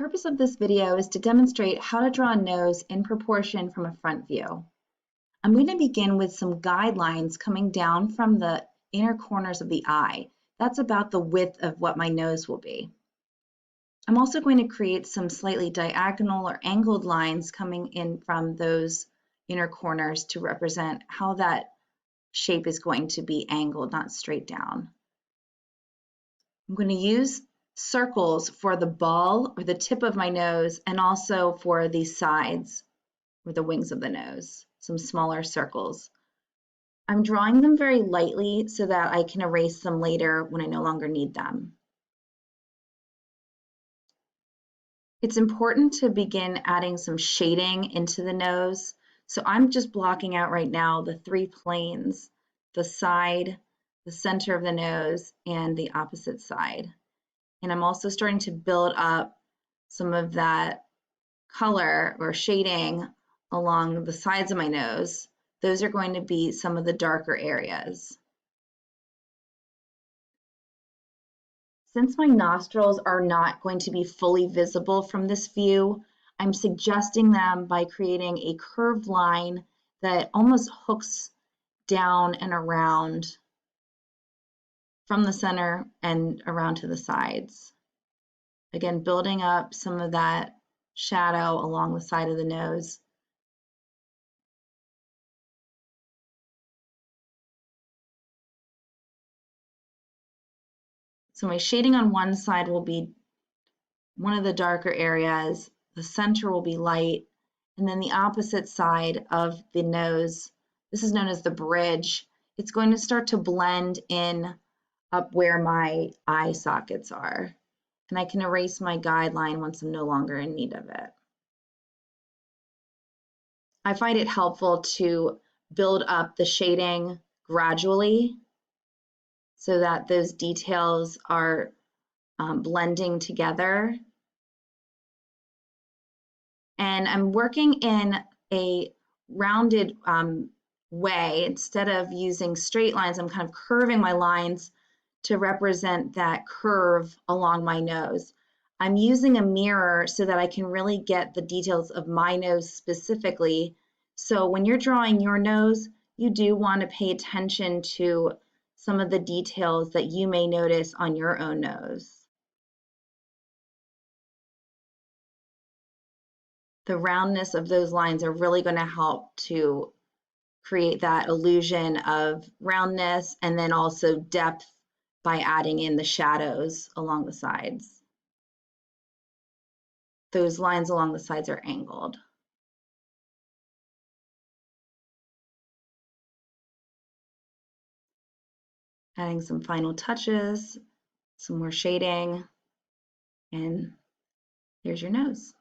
purpose of this video is to demonstrate how to draw a nose in proportion from a front view. I'm going to begin with some guidelines coming down from the inner corners of the eye. That's about the width of what my nose will be. I'm also going to create some slightly diagonal or angled lines coming in from those inner corners to represent how that shape is going to be angled, not straight down. I'm going to use circles for the ball or the tip of my nose and also for the sides or the wings of the nose, some smaller circles. I'm drawing them very lightly so that I can erase them later when I no longer need them. It's important to begin adding some shading into the nose. So I'm just blocking out right now the three planes, the side, the center of the nose, and the opposite side. And I'm also starting to build up some of that color or shading along the sides of my nose. Those are going to be some of the darker areas. Since my nostrils are not going to be fully visible from this view, I'm suggesting them by creating a curved line that almost hooks down and around from the center and around to the sides. Again, building up some of that shadow along the side of the nose. So my shading on one side will be one of the darker areas, the center will be light, and then the opposite side of the nose, this is known as the bridge, it's going to start to blend in up where my eye sockets are. And I can erase my guideline once I'm no longer in need of it. I find it helpful to build up the shading gradually so that those details are blending together. And I'm working in a rounded way. Instead of using straight lines, I'm kind of curving my lines to represent that curve along my nose. I'm using a mirror so that I can really get the details of my nose specifically. So when you're drawing your nose, you do want to pay attention to some of the details that you may notice on your own nose. The roundness of those lines are really going to help to create that illusion of roundness and then also depth by adding in the shadows along the sides. Those lines along the sides are angled. Adding some final touches, some more shading, and here's your nose.